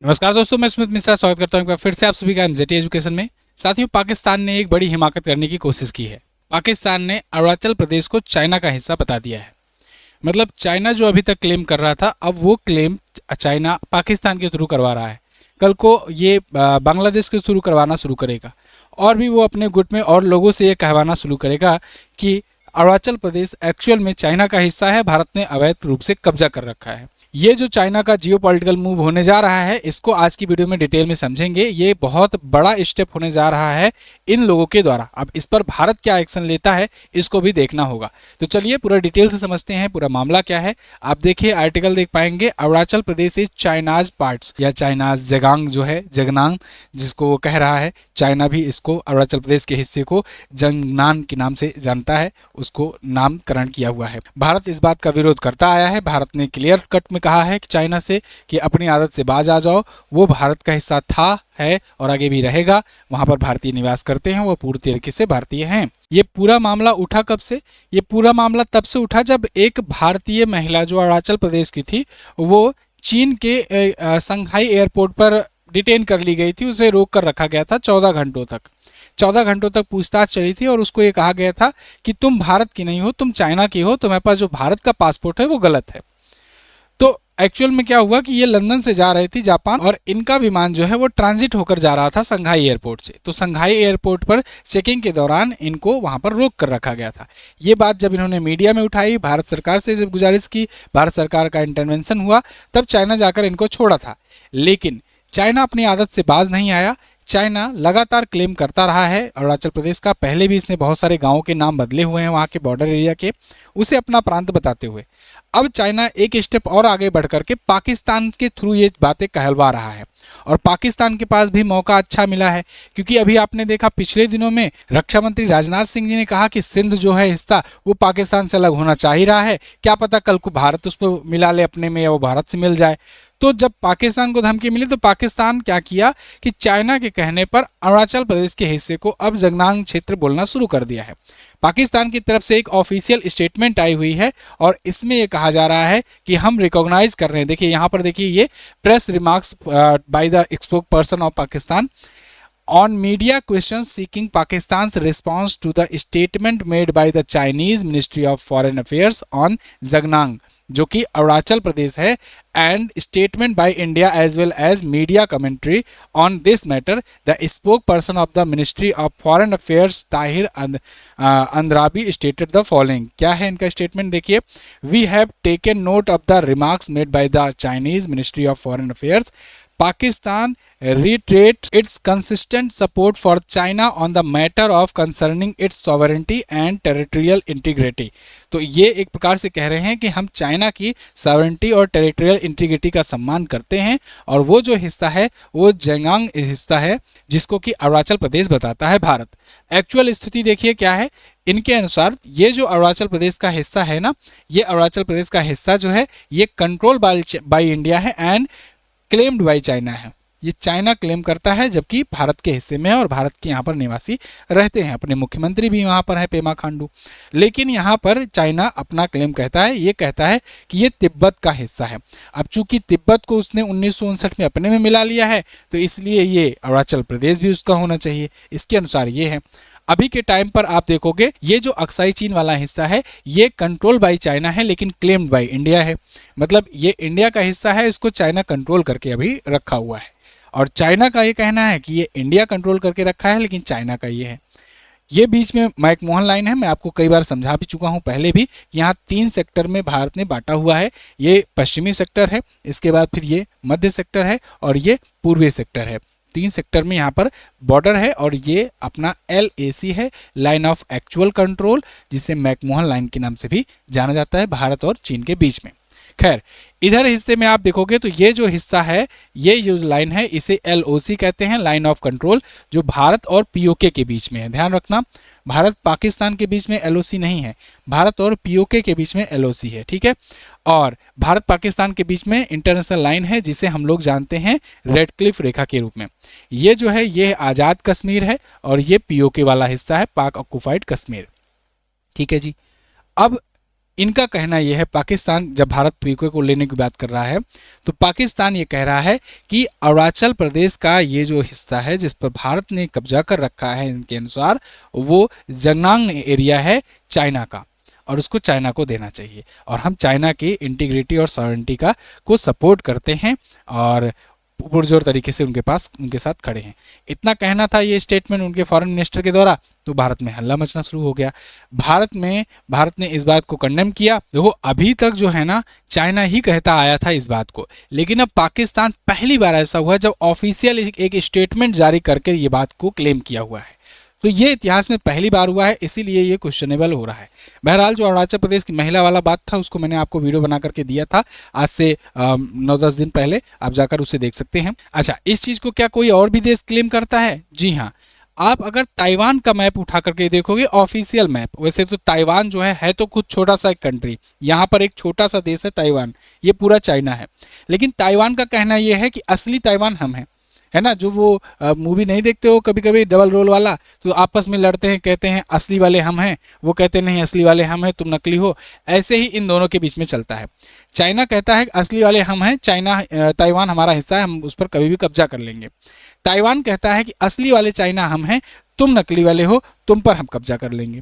नमस्कार दोस्तों, मैं स्मित मिश्रा स्वागत करता हूं एक बार फिर से आप सभी का एमजेटी एजुकेशन में। साथियों, पाकिस्तान ने एक बड़ी हिमाकत करने की कोशिश की है। पाकिस्तान ने अरुणाचल प्रदेश को चाइना का हिस्सा बता दिया है। मतलब चाइना जो अभी तक क्लेम कर रहा था, अब वो क्लेम चाइना पाकिस्तान के थ्रू करवा रहा है। कल को ये बांग्लादेश के थ्रू करवाना शुरू करेगा और भी वो अपने गुट में और लोगों से ये कहवाना शुरू करेगा कि अरुणाचल प्रदेश एक्चुअल में चाइना का हिस्सा है, भारत ने अवैध रूप से कब्जा कर रखा है। ये जो चाइना का जियोपॉलिटिकल मूव होने जा रहा है, इसको आज की वीडियो में डिटेल में समझेंगे। ये बहुत बड़ा स्टेप होने जा रहा है इन लोगों के द्वारा। अब इस पर भारत क्या एक्शन लेता है, इसको भी देखना होगा। तो चलिए पूरा डिटेल से समझते हैं पूरा मामला क्या है। आप देखिए, आर्टिकल देख पाएंगे, Arunachal Pradesh is China's parts या चाइनाज जगांग जो है, जगनांग जिसको वो कह रहा है। चाइना भी इसको अरुणाचल प्रदेश के हिस्से को जंगनान के नाम से जानता है, उसको नामकरण किया हुआ है। भारत इस बात का विरोध करता आया है। भारत ने क्लियर कट में कहा है कि चाइना से कि अपनी आदत से बाज आ जाओ। वो भारत का हिस्सा था, है और आगे भी रहेगा। वहां पर भारतीय निवास करते हैं, वो पूरी तरीके से भारतीय हैं। ये पूरा मामला उठा कब से? ये पूरा मामला तब से उठा जब एक भारतीय महिला जो अरुणाचल प्रदेश की थी, वो चीन के संघाई एयरपोर्ट पर डिटेन कर ली गई थी। उसे रोक कर रखा गया था 14 घंटों तक। 14 घंटों तक पूछताछ चली थी और उसको ये कहा गया था कि तुम भारत की नहीं हो, तुम चाइना की हो, तुम्हारे पास जो भारत का पासपोर्ट है वो गलत है। तो एक्चुअल में क्या हुआ कि ये लंदन से जा रही थी जापान, और इनका विमान जो है वो ट्रांजिट होकर जा रहा था संघाई एयरपोर्ट से। तो संघाई एयरपोर्ट पर चेकिंग के दौरान इनको वहां पर रोक कर रखा गया था। ये बात जब इन्होंने मीडिया में उठाई, भारत सरकार से जब गुजारिश की, भारत सरकार का इंटरवेंशन हुआ, तब चाइना जाकर इनको छोड़ा था। लेकिन चाइना अपनी आदत से बाज नहीं आया। चाइना लगातार क्लेम करता रहा है अरुणाचल प्रदेश का। पहले भी इसने बहुत सारे गांवों के नाम बदले हुए हैं वहाँ के बॉर्डर एरिया के, उसे अपना प्रांत बताते हुए। अब चाइना एक स्टेप और आगे बढ़ करके पाकिस्तान के थ्रू ये बातें कहलवा रहा है, और पाकिस्तान के पास भी मौका अच्छा मिला है। क्योंकि अभी आपने देखा पिछले दिनों में रक्षा मंत्री राजनाथ सिंह जी ने कहा कि सिंध जो है हिस्सा वो पाकिस्तान से अलग होना चाह रहा है। क्या पता कल को भारत उसको मिला ले अपने में, या वो भारत से मिल जाए। तो जब पाकिस्तान को धमकी मिली तो पाकिस्तान क्या किया कि चाइना के कहने पर अरुणाचल प्रदेश के हिस्से को अब जगनांग क्षेत्र बोलना शुरू कर दिया है। पाकिस्तान की तरफ से एक ऑफिशियल स्टेटमेंट आई हुई है और इसमें यह कहा जा रहा है कि हम रिकॉग्नाइज कर रहे हैं। देखिए यहाँ पर देखिए, ये press remarks by the spoke person of Pakistan on media questions seeking Pakistan's response to the statement made by the Chinese Ministry of Foreign Affairs on Zagnang, जो कि अरुणाचल प्रदेश है, and statement by India as well as media commentary on this matter. The spokesperson of the Ministry of Foreign Affairs Tahir Andrabi stated the following. क्या है इनका statement देखिए, We have taken note of the remarks made by the Chinese Ministry of Foreign Affairs. Pakistan reiterates its consistent support for China on the matter of concerning its sovereignty and territorial integrity. तो ये एक प्रकार से कह रहे हैं कि हम चाइना की सॉवरेंटी और टेरिटोरियल इंटीग्रिटी का सम्मान करते हैं, और वो जो हिस्सा है वो जगांग हिस्सा है जिसको कि अरुणाचल प्रदेश बताता है भारत। एक्चुअल स्थिति देखिए क्या है। इनके अनुसार ये जो अरुणाचल प्रदेश का हिस्सा है ना, ये अरुणाचल प्रदेश का हिस्सा जो है ये कंट्रोल बाय इंडिया है एंड क्लेम्ड बाय चाइना है। ये चाइना क्लेम करता है, जबकि भारत के हिस्से में है और भारत के यहाँ पर निवासी रहते हैं। अपने मुख्यमंत्री भी वहाँ पर है, पेमा खांडू। लेकिन यहाँ पर चाइना अपना क्लेम कहता है, ये कहता है कि ये तिब्बत का हिस्सा है। अब चूंकि तिब्बत को उसने 1959 में अपने में मिला लिया है, तो इसलिए ये अरुणाचल प्रदेश भी उसका होना चाहिए। इसके अनुसार ये है। अभी के टाइम पर आप देखोगे ये जो अक्साई चीन वाला हिस्सा है ये कंट्रोल बाय चाइना है, लेकिन क्लेम्ड बाय इंडिया है। मतलब ये इंडिया का हिस्सा है, इसको चाइना कंट्रोल करके अभी रखा हुआ है। और चाइना का ये कहना है कि ये इंडिया कंट्रोल करके रखा है, लेकिन चाइना का ये है। ये बीच में मैकमोहन लाइन है, मैं आपको कई बार समझा भी चुका हूँ पहले भी। यहाँ 3 सेक्टर में भारत ने बांटा हुआ है। ये पश्चिमी सेक्टर है, इसके बाद फिर ये मध्य सेक्टर है, और ये पूर्वी सेक्टर है। 3 सेक्टर में यहाँ पर बॉर्डर है, और ये अपना LAC है, लाइन ऑफ एक्चुअल कंट्रोल, जिसे मैकमोहन लाइन के नाम से भी जाना जाता है भारत और चीन के बीच में। खैर, इधर हिस्से में आप देखोगे तो ये जो हिस्सा है, ये जो लाइन है, इसे LOC कहते हैं, लाइन ऑफ कंट्रोल, जो भारत और POK के बीच में है। ध्यान रखना, भारत पाकिस्तान के बीच में LOC नहीं है, भारत और POK के बीच में LOC है, ठीक है। और भारत पाकिस्तान के बीच में इंटरनेशनल लाइन है, जिसे हम लोग जानते हैं रेड क्लिफ रेखा के रूप में। ये जो है ये आज़ाद कश्मीर है, और ये POK वाला हिस्सा है, पाक ऑक्युपाइड कश्मीर, ठीक है जी। अब इनका कहना यह है, पाकिस्तान जब भारत पीओके को लेने की बात कर रहा है तो पाकिस्तान ये कह रहा है कि अरुणाचल प्रदेश का ये जो हिस्सा है जिस पर भारत ने कब्जा कर रखा है, इनके अनुसार वो जंगनांग एरिया है चाइना का और उसको चाइना को देना चाहिए और हम चाइना की इंटीग्रिटी और सॉवरेनिटी का को सपोर्ट करते हैं और पुरजोर तरीके से उनके साथ खड़े हैं। इतना कहना था ये स्टेटमेंट उनके फॉरेन मिनिस्टर के द्वारा, तो भारत में हल्ला मचना शुरू हो गया। भारत ने इस बात को कंडेम किया। देखो अभी तक जो है ना चाइना ही कहता आया था इस बात को, लेकिन अब पाकिस्तान पहली बार ऐसा हुआ जब ऑफिशियल एक स्टेटमेंट जारी करके ये बात को क्लेम किया हुआ है। तो ये इतिहास में पहली बार हुआ है, इसीलिए ये क्वेश्चनेबल हो रहा है। बहरहाल जो अरुणाचल प्रदेश की महिला वाला बात था उसको मैंने आपको वीडियो बना करके दिया था आज से 9-10 दिन पहले, आप जाकर उसे देख सकते हैं। अच्छा, इस चीज़ को क्या कोई और भी देश क्लेम करता है? जी हाँ, आप अगर ताइवान का मैप उठा करके देखोगे, ऑफिशियल मैप, वैसे तो ताइवान जो है तो खुद छोटा सा एक कंट्री, यहाँ पर एक छोटा सा देश है ताइवान, ये पूरा चाइना है। लेकिन ताइवान का कहना ये है कि असली ताइवान हम हैं, है ना। जो वो मूवी नहीं देखते हो कभी कभी डबल रोल वाला, तो आपस में लड़ते हैं, कहते हैं असली वाले हम हैं, वो कहते नहीं असली वाले हम हैं, तुम नकली हो। ऐसे ही इन दोनों के बीच में चलता है। चाइना कहता है असली वाले हम हैं, ताइवान हमारा हिस्सा है, हम उस पर कभी भी कब्जा कर लेंगे। ताइवान कहता है कि असली वाले चाइना हम हैं, तुम नकली वाले हो, तुम पर हम कब्जा कर लेंगे,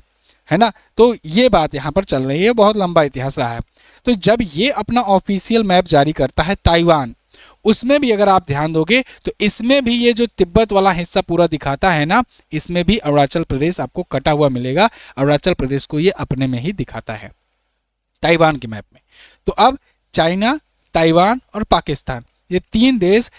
है ना। तो ये बात यहाँ पर चल रही है, बहुत लंबा इतिहास रहा है। तो जब ये अपना ऑफिशियल मैप जारी करता है ताइवान, उसमें भी अगर आप ध्यान दोगे तो इसमें भी ये जो तिब्बत वाला हिस्सा पूरा दिखाता है ना, इसमें भी अरुणाचल प्रदेश आपको कटा हुआ मिलेगा। अरुणाचल प्रदेश को ये अपने में ही दिखाता है ताइवान के मैप में। तो अब चाइना, ताइवान और पाकिस्तान, ये तीन देश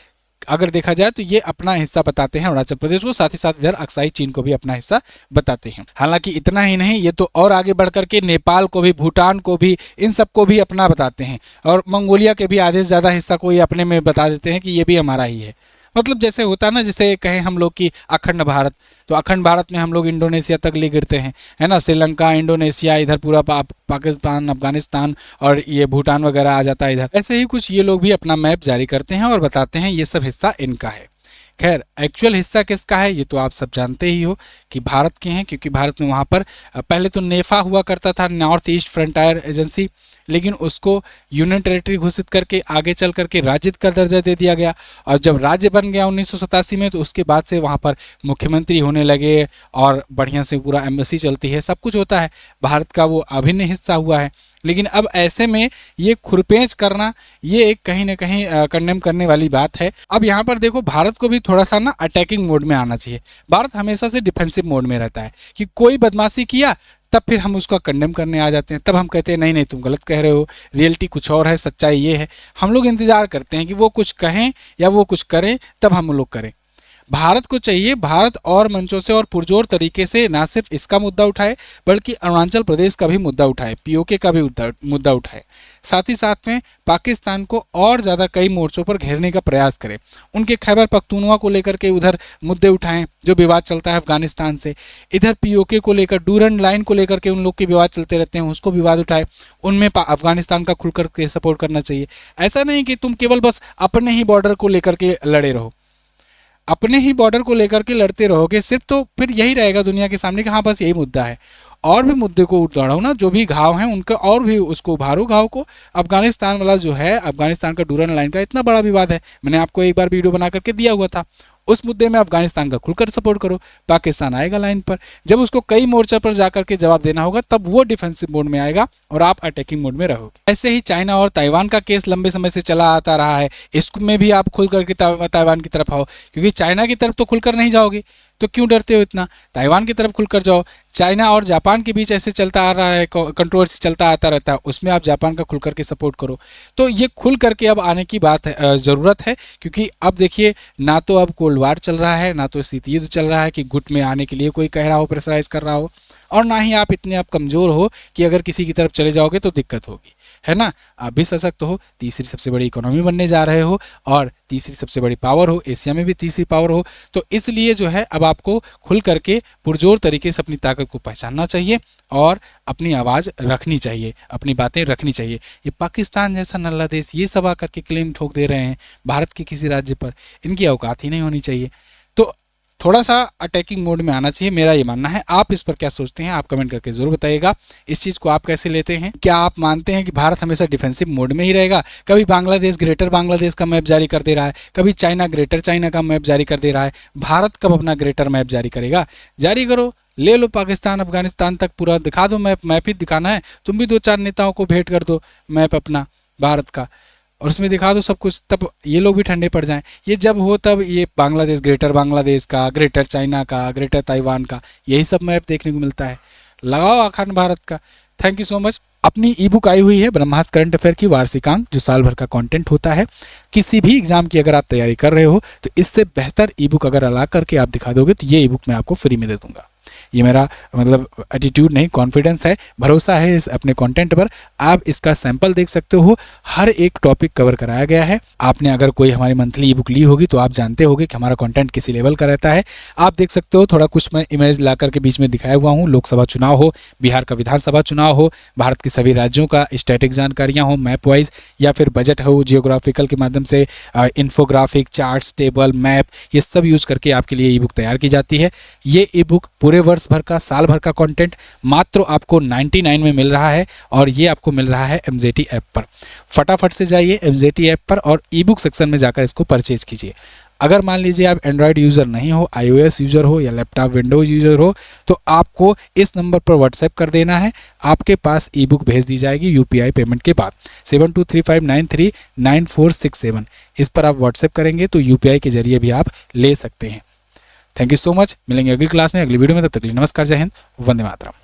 अगर देखा जाए तो ये अपना हिस्सा बताते हैं अरुणाचल प्रदेश को, साथ ही साथ इधर अक्साई चीन को भी अपना हिस्सा बताते हैं। हालांकि इतना ही नहीं, ये तो और आगे बढ़ करके नेपाल को भी, भूटान को भी, इन सबको भी अपना बताते हैं और मंगोलिया के भी आधे से ज़्यादा हिस्सा को ये अपने में बता देते हैं कि ये भी हमारा ही है। मतलब जैसे होता है ना, जैसे कहें हम लोग कि अखंड भारत, तो अखंड भारत में हम लोग इंडोनेशिया तक ले गिरते हैं, है ना। श्रीलंका, इंडोनेशिया, इधर पूरा पाकिस्तान, अफगानिस्तान और ये भूटान वगैरह आ जाता है इधर। ऐसे ही कुछ ये लोग भी अपना मैप जारी करते हैं और बताते हैं ये सब हिस्सा इनका है। खैर, एक्चुअल हिस्सा किसका है ये तो आप सब जानते ही हो कि भारत के हैं, क्योंकि भारत में वहाँ पर पहले तो नेफा हुआ करता था, नॉर्थ ईस्ट फ्रंटायर एजेंसी, लेकिन उसको यूनियन टेरिटरी घोषित करके आगे चल करके राज्य का दर्जा दे दिया गया। और जब राज्य बन गया 1987 में, तो उसके बाद से वहाँ पर मुख्यमंत्री होने लगे और बढ़िया से पूरा एम्बेसी चलती है, सब कुछ होता है, भारत का वो अभिन्न हिस्सा हुआ है। लेकिन अब ऐसे में ये खुरपेंच करना, ये एक कहीं ना कहीं कंडेम करने वाली बात है। अब यहाँ पर देखो, भारत को भी थोड़ा सा ना अटैकिंग मोड में आना चाहिए। भारत हमेशा से डिफेंसिव मोड में रहता है कि कोई बदमाशी किया तब फिर हम उसका कंडेम करने आ जाते हैं, तब हम कहते हैं नहीं नहीं तुम गलत कह रहे हो, रियलिटी कुछ और है, सच्चाई ये है। हम लोग इंतजार करते हैं कि वो कुछ कहें या वो कुछ करें तब हम लोग करें। भारत को चाहिए, भारत और मंचों से और पुरजोर तरीके से ना सिर्फ इसका मुद्दा उठाए बल्कि अरुणाचल प्रदेश का भी मुद्दा उठाए, पीओके का भी मुद्दा उठाए। साथ ही साथ में पाकिस्तान को और ज़्यादा कई मोर्चों पर घेरने का प्रयास करें, उनके खैबर पख्तूनवा को लेकर के उधर मुद्दे उठाएं जो विवाद चलता है अफगानिस्तान से, इधर पीओके को लेकर, डूरन लाइन को लेकर के उन लोग के विवाद चलते रहते हैं, उसको विवाद उठाए, उनमें अफगानिस्तान का खुलकर के सपोर्ट करना चाहिए। ऐसा नहीं कि तुम केवल बस अपने ही बॉर्डर को लेकर के लड़े रहो, अपने ही बॉर्डर को लेकर के लड़ते रहोगे सिर्फ, तो फिर यही रहेगा दुनिया के सामने कि हाँ बस यही मुद्दा है। और भी मुद्दे को उठाओ ना, जो भी घाव हैं उनका और भी उसको उभारो घाव को। अफगानिस्तान वाला जो है, अफगानिस्तान का डूरन लाइन का इतना बड़ा विवाद है, मैंने आपको एक बार वीडियो बना करके दिया हुआ था, उस मुद्दे में अफगानिस्तान का खुलकर सपोर्ट करो, पाकिस्तान आएगा लाइन पर। जब उसको कई मोर्चा पर जाकर के जवाब देना होगा तब वो डिफेंसिव मोड में आएगा और आप अटैकिंग मोड में रहोगे। ऐसे ही चाइना और ताइवान का केस लंबे समय से चला आता रहा है, इसमें भी आप खुल करके ताइवान की तरफ आओ, क्योंकि चाइना की तरफ तो खुलकर नहीं जाओगे तो क्यों डरते हो इतना, ताइवान की तरफ खुलकर जाओ। चाइना और जापान के बीच ऐसे चलता आ रहा है, कंट्रोवर्सी चलता आता रहता है, उसमें आप जापान का खुल करके सपोर्ट करो। तो ये खुल करके अब आने की बात है, ज़रूरत है, क्योंकि अब देखिए ना तो अब कोल्ड वार चल रहा है, ना तो शीत युद्ध चल रहा है कि गुट में आने के लिए कोई कह रहा हो, प्रेशराइज कर रहा हो, और ना ही आप इतने कमज़ोर हो कि अगर किसी की तरफ चले जाओगे तो दिक्कत होगी, है ना। आप भी सशक्त हो, तीसरी सबसे बड़ी इकोनॉमी बनने जा रहे हो और तीसरी सबसे बड़ी पावर हो, एशिया में भी तीसरी पावर हो, तो इसलिए जो है अब आपको खुल करके पुरजोर तरीके से अपनी ताकत को पहचानना चाहिए और अपनी आवाज़ रखनी चाहिए, अपनी बातें रखनी चाहिए। ये पाकिस्तान जैसा नल्ला देश ये सब आकर के क्लेम ठोक दे रहे हैं भारत के किसी राज्य पर, इनकी औकात ही नहीं होनी चाहिए। तो थोड़ा सा अटैकिंग मोड में आना चाहिए, मेरा ये मानना है। आप इस पर क्या सोचते हैं, आप कमेंट करके जरूर बताइएगा। इस चीज़ को आप कैसे लेते हैं? क्या आप मानते हैं कि भारत हमेशा डिफेंसिव मोड में ही रहेगा? कभी बांग्लादेश ग्रेटर बांग्लादेश का मैप जारी कर दे रहा है, कभी चाइना ग्रेटर चाइना का मैप जारी कर दे रहा है। भारत कब अपना ग्रेटर मैप जारी करेगा? जारी करो, ले लो पाकिस्तान अफगानिस्तान तक पूरा दिखा दो मैप। मैप ही दिखाना है, तुम भी 2-4 नेताओं को भेंट कर दो मैप अपना भारत का, और उसमें दिखा दो सब कुछ, तब ये लोग भी ठंडे पड़ जाएं। ये जब हो तब ये बांग्लादेश ग्रेटर बांग्लादेश का, ग्रेटर चाइना का, ग्रेटर ताइवान का, यही सब मैप देखने को मिलता है। लगाओ अखंड भारत का। Thank you so much. अपनी ई बुक आई हुई है ब्रह्मास्त्र करंट अफेयर की वार्षिकांक, जो साल भर का कंटेंट होता है। किसी भी एग्जाम की अगर आप तैयारी कर रहे हो तो इससे बेहतर ई बुक अगर अला करके आप दिखा दोगे तो ये ई बुक मैं आपको फ्री में दे दूंगा। ये मेरा मतलब एटीट्यूड नहीं, कॉन्फिडेंस है, भरोसा है इस अपने कंटेंट पर। आप इसका सैंपल देख सकते हो, हर एक टॉपिक कवर कराया गया है। आपने अगर कोई हमारी मंथली ई बुक ली होगी तो आप जानते होगे कि हमारा कंटेंट किसी लेवल का रहता है। आप देख सकते हो, थोड़ा कुछ मैं इमेज ला करके बीच में दिखाया हुआ हूँ। लोकसभा चुनाव हो, बिहार का विधानसभा चुनाव हो, भारत के सभी राज्यों का स्टैटिक जानकारियाँ हो मैप वाइज, या फिर बजट हो जियोग्राफिकल के माध्यम से, इन्फोग्राफिक, चार्ट्स, टेबल, मैप, ये सब यूज करके आपके लिए ई बुक तैयार की जाती है। ये ई बुक पूरे वर्ष भर का, साल भर का कंटेंट मात्र आपको 99 में मिल रहा है, और ये आपको मिल रहा है MZT ऐप पर। फटाफट से जाइए MZT ऐप पर और ई बुक सेक्शन में जाकर इसको परचेज कीजिए। अगर मान लीजिए आप एंड्रॉयड यूज़र नहीं हो, iOS यूज़र हो या लैपटॉप विंडोज यूज़र हो, तो आपको इस नंबर पर व्हाट्सएप कर देना है। आपके पास ई बुक भेज दी जाएगी UPI पेमेंट के बाद 7235939467। इस पर आप व्हाट्सएप करेंगे तो UPI के जरिए भी आप ले सकते हैं। Thank you so much. मिलेंगे अगली क्लास में, अगली वीडियो में। तब तक के लिए नमस्कार, जय हिंद, वंदे मातरम।